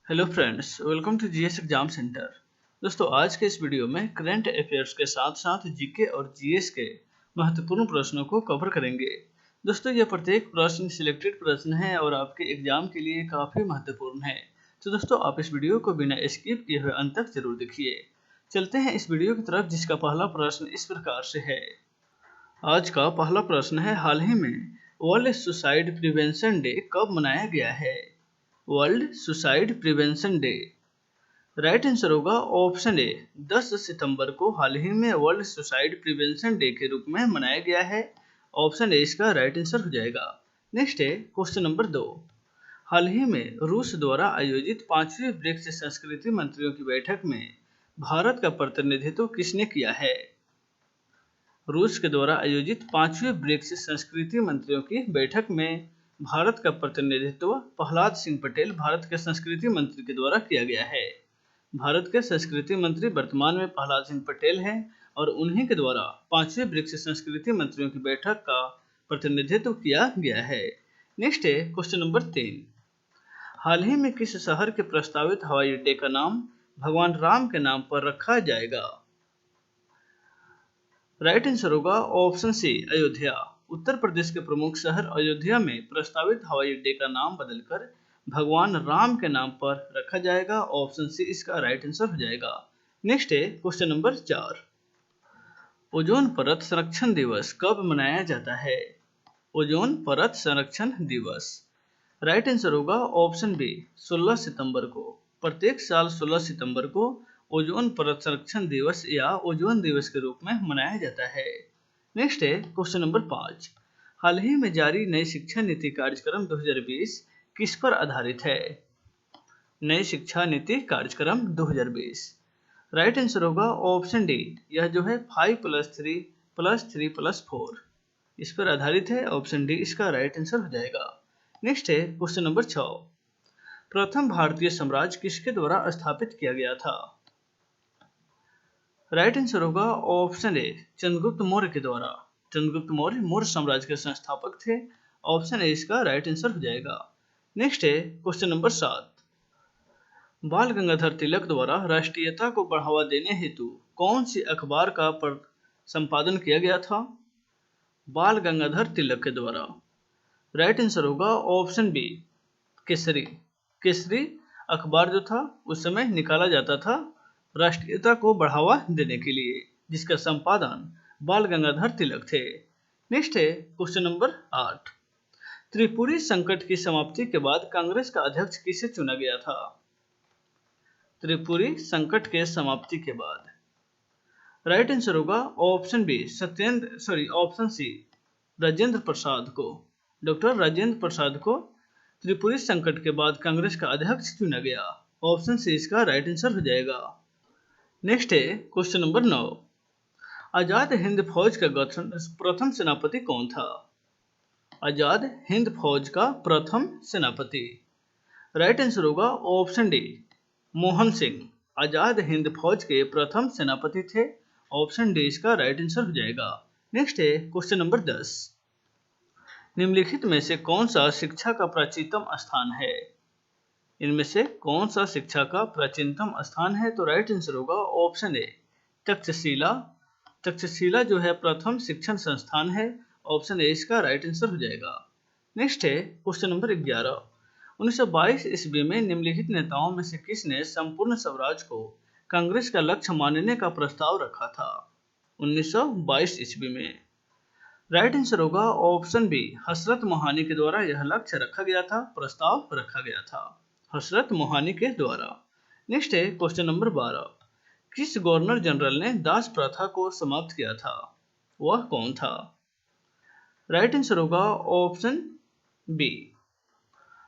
Hello friends, welcome to GS exam centre. दोस्तों, आज के इस वीडियो में करंट अफेयर्स के साथ साथ जीके और जीएस के महत्वपूर्ण प्रश्नों को कवर करेंगे। दोस्तों, यह प्रत्येक प्रश्न सिलेक्टेड प्रश्न है और आपके एग्जाम के लिए काफ़ी महत्वपूर्ण है। तो दोस्तों, आप इस वीडियो को बिना स्किप किए हुए अंत तक जरूर देखिए। चलते हैं इस वीडियो की तरफ, जिसका पहला प्रश्न इस प्रकार से है। आज का पहला प्रश्न है, हाल ही में वर्ल्ड सुसाइड प्रिवेंशन डे कब मनाया गया है? World suicide prevention day. Right answer होगा ऑप्शन ए, 10 सितंबर को हाल ही में वर्ल्ड सुसाइड प्रिवेंशन डे के रूप में मनाया गया है। ऑप्शन ए इसका राइट आंसर हो जाएगा। नेक्स्ट है क्वेश्चन नंबर 2। हाल ही में रूस द्वारा आयोजित 5वीं ब्रिक्स संस्कृति मंत्रियों की बैठक में भारत का प्रतिनिधित्व किसने किया है? रूस के द्वारा आयोजित 5वीं ब्रिक्स संस्कृति मंत्रियों की बैठक में भारत का प्रतिनिधित्व प्रहलाद सिंह पटेल, भारत के संस्कृति मंत्री के द्वारा किया गया है। भारत के संस्कृति मंत्री वर्तमान में प्रहलाद सिंह पटेल हैं और उन्हीं के द्वारा 5वीं ब्रिक्स संस्कृति मंत्रियों की बैठक का प्रतिनिधित्व किया गया है। नेक्स्ट है क्वेश्चन नंबर 3। हाल ही में किस शहर के प्रस्तावित हवाई अड्डे का नाम भगवान राम के नाम पर रखा जाएगा? राइट आंसर होगा ऑप्शन सी, अयोध्या। उत्तर प्रदेश के प्रमुख शहर अयोध्या में प्रस्तावित हवाई अड्डे का नाम बदलकर भगवान राम के नाम पर रखा जाएगा। ऑप्शन सी इसका राइट आंसर हो जाएगा। नेक्स्ट है क्वेश्चन नंबर 4। ओजोन परत संरक्षण दिवस कब मनाया जाता है? ओजोन परत संरक्षण दिवस। राइट आंसर होगा ऑप्शन बी, 16 सितंबर को। प्रत्येक साल 16 सितंबर को ओजोन परत संरक्षण दिवस या ओजोन दिवस के रूप में मनाया जाता है। नेक्स्ट है क्वेश्चन नंबर 5। हाल ही में जारी नई शिक्षा नीति कार्यक्रम 2020 किस पर आधारित है? नई शिक्षा नीति कार्यक्रम 2020। राइट आंसर होगा ऑप्शन डी, यह जो है 5+3+3+4 इस पर आधारित है। ऑप्शन डी इसका राइट आंसर हो जाएगा। नेक्स्ट है क्वेश्चन नंबर 6। प्रथम भारतीय साम्राज्य किसके द्वारा स्थापित किया गया था? राइट आंसर होगा ऑप्शन ए, चंद्रगुप्त मौर्य के द्वारा। चंद्रगुप्त मौर्य मौर्य साम्राज्य के संस्थापक थे। ऑप्शन ए इसका राइट आंसर हो जाएगा। नेक्स्ट है क्वेश्चन नंबर 7। बाल गंगाधर तिलक द्वारा राष्ट्रीयता को बढ़ावा देने हेतु कौन सी अखबार का संपादन किया गया था? बाल गंगाधर तिलक के द्वारा। राइट आंसर होगा ऑप्शन बी, केसरी। केसरी अखबार जो था उस समय निकाला जाता था राष्ट्रीयता को बढ़ावा देने के लिए, जिसका संपादन बाल गंगाधर तिलक थे। नेक्स्ट है क्वेश्चन नंबर 8। त्रिपुरी संकट की समाप्ति के बाद कांग्रेस का अध्यक्ष किसे चुना गया था? त्रिपुरी संकट के समाप्ति के बाद। राइट आंसर होगा option B, option C, Rajendra Prasad को। डॉक्टर राजेंद्र प्रसाद को त्रिपुरी संकट के बाद कांग्रेस का अध्यक्ष चुना गया। ऑप्शन सी इसका राइट आंसर हो जाएगा। नेक्स्ट है क्वेश्चन नंबर 9। आजाद हिंद फौज का गठन प्रथम सेनापति कौन था? आजाद हिंद फौज का प्रथम सेनापति। राइट आंसर होगा ऑप्शन डी, मोहन सिंह। आजाद हिंद फौज के प्रथम सेनापति थे। ऑप्शन डी इसका राइट आंसर हो जाएगा। नेक्स्ट है क्वेश्चन नंबर 10। निम्नलिखित में से कौन सा शिक्षा का प्राचीनतम स्थान है? इनमें से कौन सा शिक्षा का प्राचीनतम स्थान है? तो राइट आंसर होगा ऑप्शन ए, तक्षशिला। तक्षशिला जो है प्रथम शिक्षण संस्थान है। ऑप्शन ए इसका राइट आंसर हो जाएगा। नेक्स्ट है क्वेश्चन नंबर 11। 1922 ईस्वी में निम्नलिखित नेताओं में से किसने संपूर्ण स्वराज को कांग्रेस का लक्ष्य मानने का प्रस्ताव रखा था? 1922 ईस्वी में। राइट आंसर होगा ऑप्शन बी, हसरत मोहानी के द्वारा यह लक्ष्य रखा गया था, प्रस्ताव रखा गया था हसरत मोहानी के द्वारा। नेक्स्ट है क्वेश्चन नंबर 12। किस गवर्नर जनरल ने दास प्रथा को समाप्त किया था? वह कौन था? राइट आंसर होगा ऑप्शन बी,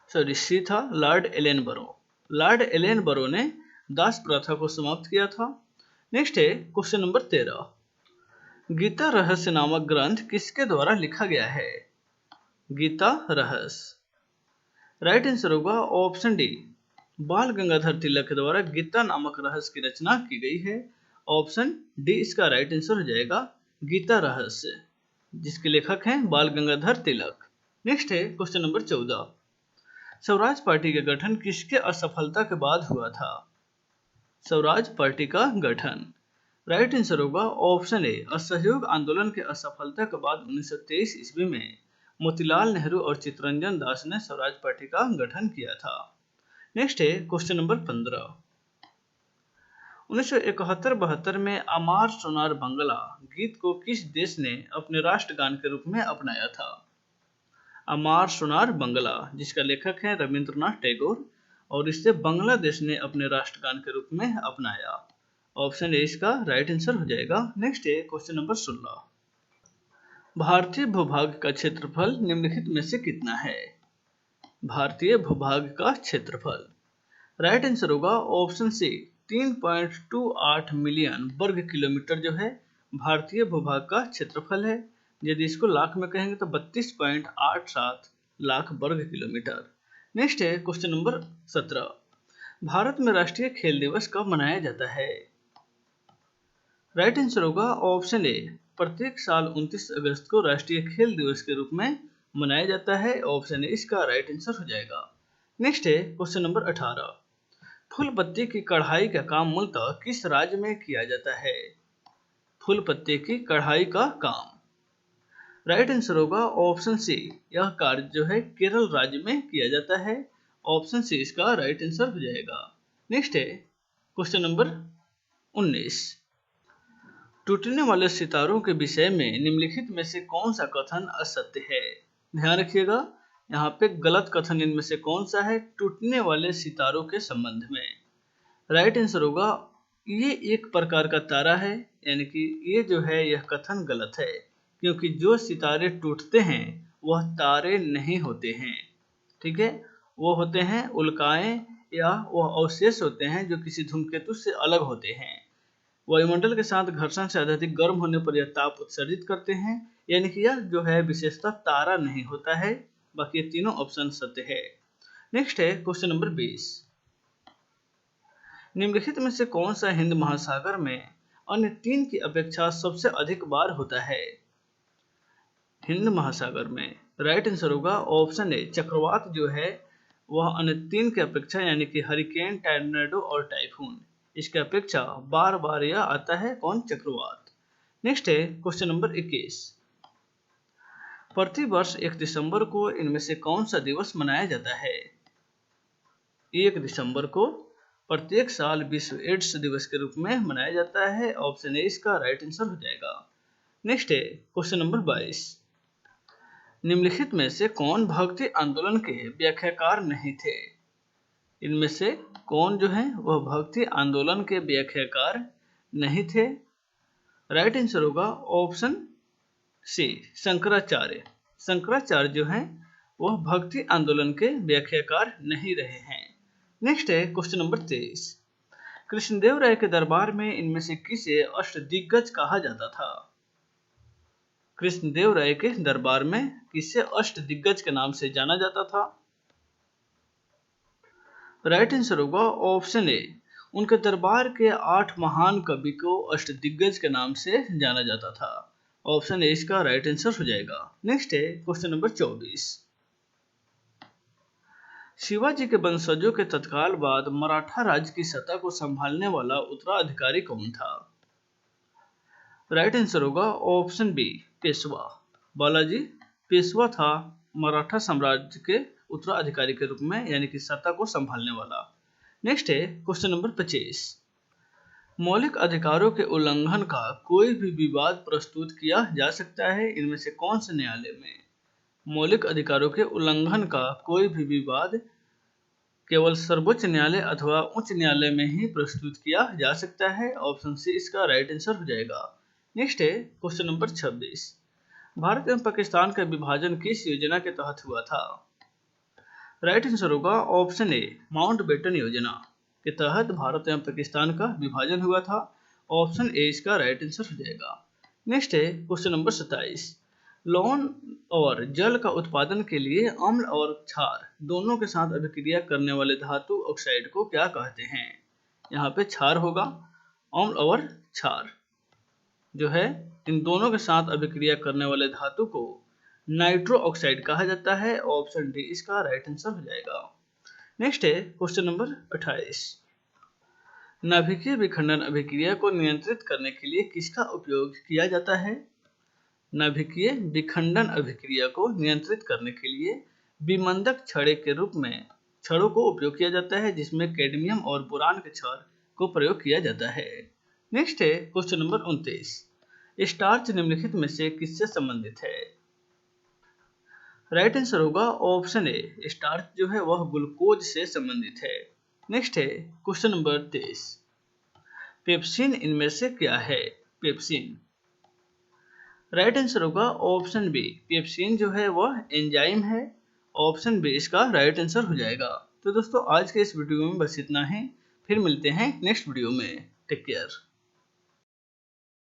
सी था, लॉर्ड एलन बरो। लॉर्ड एलन बरो ने दास प्रथा को समाप्त किया था। नेक्स्ट है क्वेश्चन नंबर 13। गीता रहस्य नामक ग्रंथ किसके द्वारा लिखा गया है? गीता रहस्य। राइट आंसर होगा ऑप्शन डी, बाल गंगाधर तिलक के द्वारा गीता नामक रहस्य की रचना की गई है। ऑप्शन डी इसका राइट आंसर हो जाएगा, गीता रहस्य, जिसके लेखक हैं बाल गंगाधर तिलक। नेक्स्ट है क्वेश्चन नंबर 14। स्वराज पार्टी का गठन किसके असफलता के बाद हुआ था? स्वराज पार्टी का गठन। राइट आंसर होगा ऑप्शन ए, असहयोग आंदोलन के असफलता के बाद 1923 ईस्वी में मोतीलाल नेहरू और चित्तरंजन दास ने स्वराज पार्टी का गठन किया था। नेक्स्ट है क्वेश्चन नंबर 15। 1971-72 में अमार सोनार बंगला गीत को किस देश ने अपने राष्ट्रगान के रूप में अपनाया था? अमार सोनार बंगला, जिसका लेखक है रविंद्रनाथ टैगोर, और इसे बांग्लादेश ने अपने राष्ट्रगान के रूप में अपनाया। ऑप्शन ए इसका राइट आंसर हो जाएगा। नेक्स्ट है क्वेश्चन नंबर 16। भारतीय भूभाग का क्षेत्रफल निम्नलिखित में से कितना है? भारतीय भूभाग का क्षेत्रफल। राइट आंसर होगा ऑप्शन सी, 3.28 मिलियन वर्ग किलोमीटर जो है भारतीय भूभाग का क्षेत्रफल है। यदि इसको लाख में कहेंगे तो 32.87 लाख वर्ग किलोमीटर। नेक्स्ट है क्वेश्चन नंबर 17। भारत में राष्ट्रीय खेल दिवस कब मनाया जाता है? राइट आंसर होगा ऑप्शन ए, प्रत्येक साल 29 अगस्त को राष्ट्रीय खेल दिवस के रूप में मनाया जाता है। ऑप्शन ए इसका राइट आंसर हो जाएगा। नेक्स्ट है क्वेश्चन नंबर 18। फूल पत्ती की कढ़ाई का काम मूलतः किस राज्य में किया जाता है? फूल पत्ती की कढ़ाई का काम। राइट आंसर होगा ऑप्शन सी, यह कार्य जो है केरल राज्य में किया जाता है। ऑप्शन सी इसका राइट आंसर हो जाएगा। नेक्स्ट है क्वेश्चन नंबर 19। टूटने वाले सितारों के विषय में निम्नलिखित में से कौन सा कथन असत्य है? ध्यान रखिएगा, यहाँ पे गलत कथन इनमें से कौन सा है टूटने वाले सितारों के संबंध में? राइट आंसर होगा ये एक प्रकार का तारा है, यानी कि ये जो है यह कथन गलत है, क्योंकि जो सितारे टूटते हैं वह तारे नहीं होते हैं। ठीक है, वो होते हैं उल्काएं या वह अवशेष होते हैं जो किसी धूमकेतु से अलग होते हैं। वायुमंडल के साथ घर्षण से अत्यधिक गर्म होने पर यह ताप उत्सर्जित करते हैं, यानी कि यह जो है विशेषता तारा नहीं होता है। बाकी ये तीनों ऑप्शन सत्य है। नेक्स्ट है क्वेश्चन नंबर 20। निम्नलिखित में से कौन सा हिंद महासागर में अन्य 3 की अपेक्षा सबसे अधिक बार होता है? हिंद महासागर में राइट आंसर होगा ऑप्शन ए, चक्रवात जो है वह अन्य 3 की अपेक्षा, यानी कि हरिकेन, टॉर्नेडो और टाइफून, इसके अपेक्षा बार बार यह आता है। कौन? चक्रवात। नेक्स्ट है क्वेश्चन नंबर 21। प्रतिवर्ष 1 दिसंबर को इनमें से कौन सा दिवस मनाया जाता है? 1 दिसंबर को प्रत्येक साल विश्व एड्स दिवस के रूप में मनाया जाता है। ऑप्शन ए इसका राइट आंसर हो जाएगा। नेक्स्ट है क्वेश्चन नंबर 22। निम्नलिखित में से कौन भक्ति आंदोलन के व्याख्याकार नहीं थे? इनमें से कौन जो है वह भक्ति आंदोलन के व्याख्याकार नहीं थे? राइट आंसर होगा ऑप्शन सी, शंकराचार्य। शंकराचार्य जो हैं वह भक्ति आंदोलन के व्याख्याकार नहीं रहे हैं। नेक्स्ट है क्वेश्चन नंबर 23। कृष्णदेव राय के दरबार में इनमें से किसे अष्टदिग्गज कहा जाता था? कृष्णदेव राय के दरबार में किसे अष्टदिग्गज के नाम से जाना जाता था? राइट आंसर होगा ऑप्शन ए, उनके दरबार के 8 महान कवि को अष्टदिग्गज के नाम से जाना जाता था। ऑप्शन ए इसका राइट आंसर हो जाएगा। नेक्स्ट है क्वेश्चन नंबर 24। शिवाजी के वंशजों के तत्काल बाद मराठा राज्य की सत्ता को संभालने वाला उत्तराधिकारी कौन था? राइट आंसर होगा ऑप्शन बी, पेशवा। बालाजी पेशवा था मराठा साम्राज्य के उत्तराधिकारी के रूप में, यानी कि सत्ता को संभालने वाला। नेक्स्ट है क्वेश्चन नंबर 25। मौलिक अधिकारों के उल्लंघन का कोई भी विवाद प्रस्तुत किया जा सकता है इनमें से कौन से न्यायालय में? मौलिक अधिकारों के उल्लंघन का कोई भी विवाद केवल सर्वोच्च न्यायालय अथवा उच्च न्यायालय में ही प्रस्तुत किया जा सकता है। ऑप्शन सी इसका राइट आंसर हो जाएगा। नेक्स्ट है क्वेश्चन नंबर 26। भारत एवं पाकिस्तान का विभाजन किस योजना के तहत हुआ था? राइट आंसर होगा ऑप्शन ए, माउंटबेटन योजना के तहत भारत एवं पाकिस्तान का विभाजन हुआ था। ऑप्शन ए इसका राइट आंसर हो जाएगा। नेक्स्ट है क्वेश्चन नंबर 27। लौन और जल का उत्पादन के लिए अम्ल और क्षार दोनों के साथ अभिक्रिया करने वाले धातु ऑक्साइड को क्या कहते हैं? यहाँ पे क्षार होगा, अम्ल और क्षार जो है इन दोनों के साथ अभिक्रिया करने वाले धातु को नाइट्रो ऑक्साइड कहा जाता है। ऑप्शन डी इसका राइट आंसर हो जाएगा। नेक्स्ट है क्वेश्चन नंबर 28। नाभिकीय विखंडन अभिक्रिया को नियंत्रित करने के लिए किसका उपयोग किया जाता है? नाभिकीय विखंडन अभिक्रिया को नियंत्रित करने के लिए विमंदक छड़े के रूप में छड़ों को उपयोग किया जाता है, जिसमें कैडमियम और बोरान के क्षार को प्रयोग किया जाता है। नेक्स्ट है क्वेश्चन नंबर 29। स्टार्च निम्नलिखित में से किससे संबंधित है? राइट आंसर होगा ऑप्शन ए, स्टार्च जो है वह ग्लूकोज से संबंधित है। नेक्स्ट है क्वेश्चन नंबर 23। पेप्सिन इनमें से क्या है? पेप्सिन राइट आंसर होगा ऑप्शन बी, पेप्सिन जो है वह एंजाइम है। ऑप्शन बी इसका राइट आंसर हो जाएगा। तो दोस्तों आज के इस वीडियो में बस इतना ही, फिर मिलते हैं नेक्स्ट वीडियो में। Take care.